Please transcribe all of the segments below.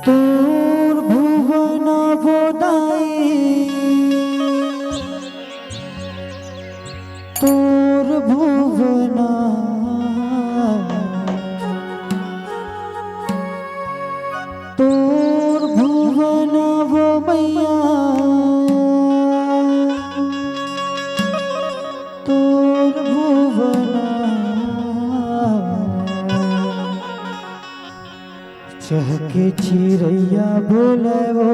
তোর ভুবন বোদাই তোর ভুবন তোর ভুবন मैया তোর ভুবন चहके चिड़ैया बोलेबो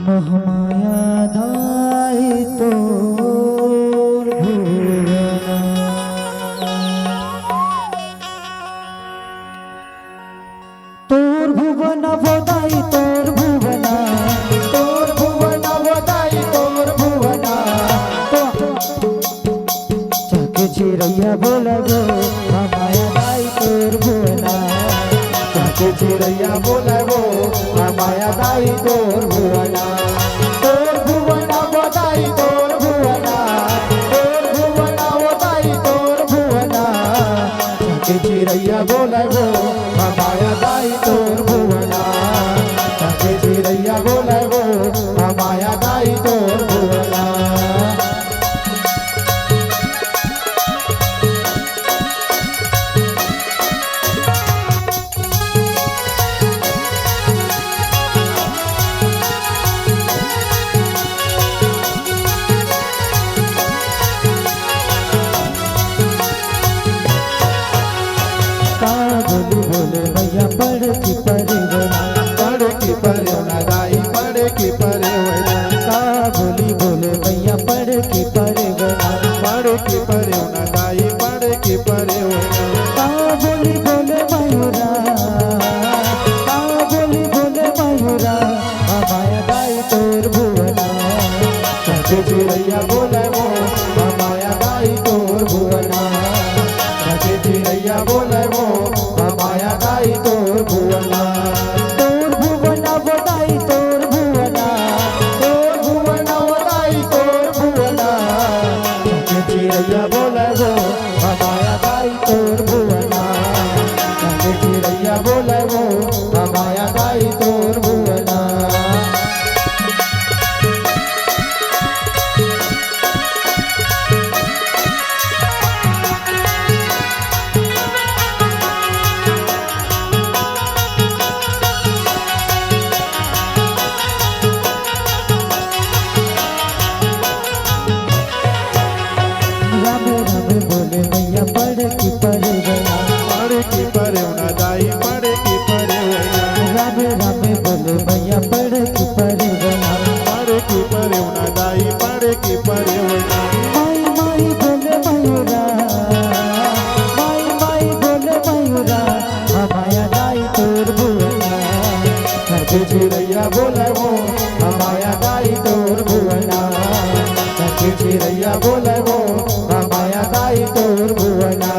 महमाया धाई तोर भुवना तोर भुवना बोदाई तोर भुवना तोर भुवना बोदाई तोर भुवना चहके चिड़ैया बोलेबो चिड़ैया बोलेबो माया दाई तोर भुवना तोर भुवना बोदाई तोर भुवना तोर भुवना बोदाई तोर भुवना चिड़ैया बोलेबो माया दाई तोर भुवना चिड़ैया बोलेबो माया दाई तोर भुवना बोले भैया पढ़ की परिवना दाई पढ़ की परिवना का बोली बोले भैया पढ़ की परिवना दाई पढ़ की परिवना का बोली बोले मयूरा का बोली बोले मयूरा माया दाई तोर भुवना चिड़ैया बोले वो माया दाई तोर भुवना चिड़ैया बोले वो माया दाई तोर भुवना तोर भुवना बोदाई तोर भुवना तोर भुवना बोदाई तोर भुवना चिड़ैया बोले वो माया दाई तोर भुवना चिड़ैया बोले वो माया दाई तोर भुवना बोले भैया पढ़ की परिवना दाई पढ़ की परिवना रामे रामे बोले भैया पढ़ की परिवना दाई पढ़ की परिवना माई माई बोले मयूरा माई माई बोले मयूरा माया दाई तोर भुवना चिड़ैया बोले वो माया दाई तोर भुवना चिड़ैया बोले वो माया दाई तोर भुवना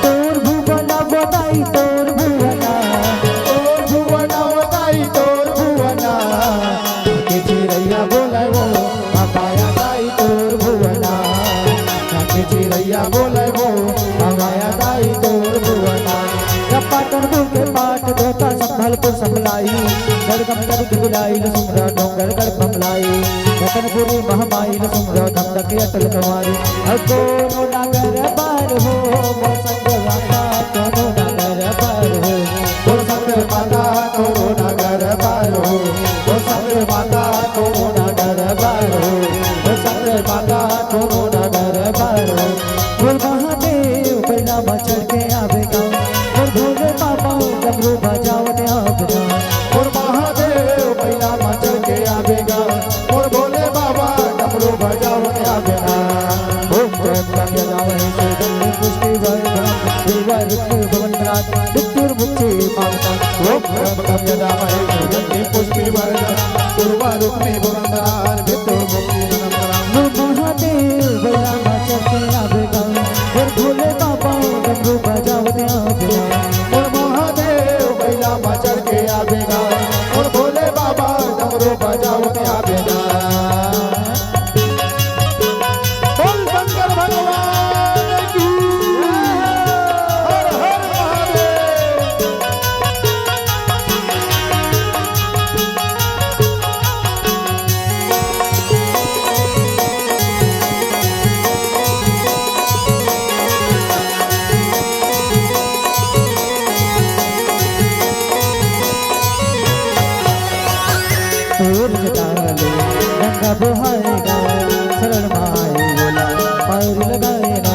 तोर भुवना बोदाई तोर भुवना तोर भुवना बोदाई तोर भुवना चिड़ैया बोले वो माया दाई तोर भुवना चिड़ैया बोले वो माया दाई तोर भुवना पाटन के पाट धोता संभलपुर संभलाई गड़गम कर बुलाई सुमरा डोंगर गढ़ बमलाई रतनपुरी महामाई सुमरा धमधके अटल कुमारी कोनो नगर पार हो वो संग माता कोनो नगर पार हो वो संग माता कोनो नगर पार हो वो संग माता कोनो नगर पार हो वो संग माता कोनो नगर पार हो बोल महादेव पहला मचल के आवेगा भोले बाबा डमरू बजावते आवेगा और महादेव पहला मचल के आवेगा और भोले बाबा डमरू बजावते आवेगा ओम प्रेम का जावे सुदर्शन पुष्टि वर्धन गुरुवार भवन रात मृत्युर मुक्ति मांगता ओम प्रेम का जावे सुदर्शन पुष्टि वर्धन गुरुवार भवन रात मृत्युर मुक्ति मांगता महादेव पहला मचल के आवेगा और भोले बाबा डमरू बजावते आवेगा और महादेव पहला मचल के आवेगा और भोले बाबा डमरू बजावते आवेगा बोल शंकर भगवान की हर हर महादेव। गंगा बहाएगा शरण माए बोला पैर लगाएगा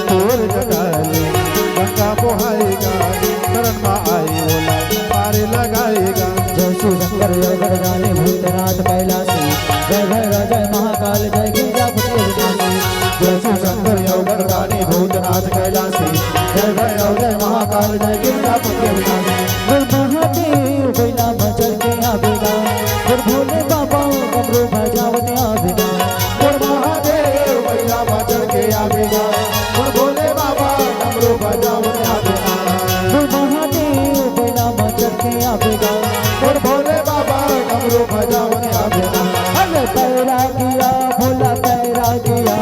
तोर जगाले गंगा बहाएगा शरण में आई बोला पारे लगाएगा जय शिव शंकर जय गजानन भूतनाथ कैलासी जय भैरव जय महाकाल जय गिरिजापति अविनाशी जय शिव शंकर जय गजानन भूतनाथ कैलासी जय भैरव जय महाकाल जय गिरिजापति अविनाशी गुर महादेव बैला मचल के आवेगा गुर भोले बाबा कमरो बजावने आवेगा गुर महादेव बैला मचल के आवेगा गुर भोले बाबा डमरू बजावने आवेगा गुर महादेव बैला मचल के आवेगा गुर भोले बाबा डमरू बजावने आवेगा अरे पैरा किया भोला पैरा किया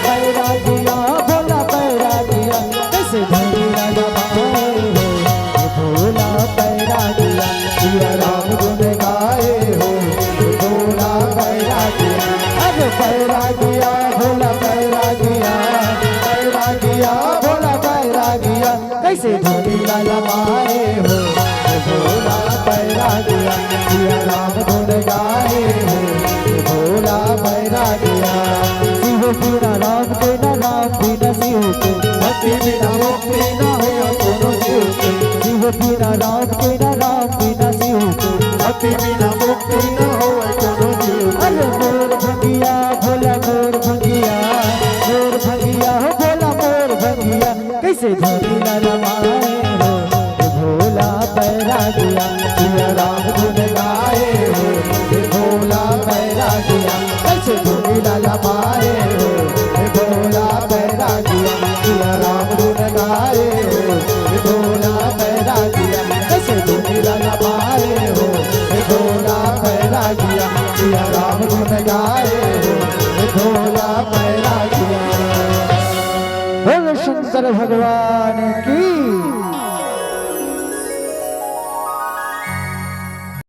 पैरा किया भोला पैरा किया कैसे धनी राजा बाए हो भोला पैरा किया सिया राम गुण गाए हो भोला पैरा किया अरे पैरा किया भोला पैरा किया पैरा किया भोला पैरा किया कैसे धनी राजा बाए हो भोला पैरा किया सिया राम गुण गाए हो भोला पैरा किया शिव बिना राम के न राम बिना शिव के भक्ति बिना मुक्ति न हो कोनो जीव के शिव बिना राम के न राम बिना शिव के भक्ति बिना मुक्ति न हो कोनो जीव के अरे मोर भंगिया भोला मोर भंगिया मोर भंगिया हो भोला मोर भंगिया कैसे धोनी न रमाए हो भोला पैरा गया सिया राम गुण गाए हो भोला पैरा किया कैसे धोनी न लमाए हो भोला पैरा किया सिया राम गुण गाए हो भोला पैरा किया कैसे धोनी नीला लमाए हो भोला पैरा किया सिया राम गुण गाए हो भोला पैरा किया बोल शंकर भगवान की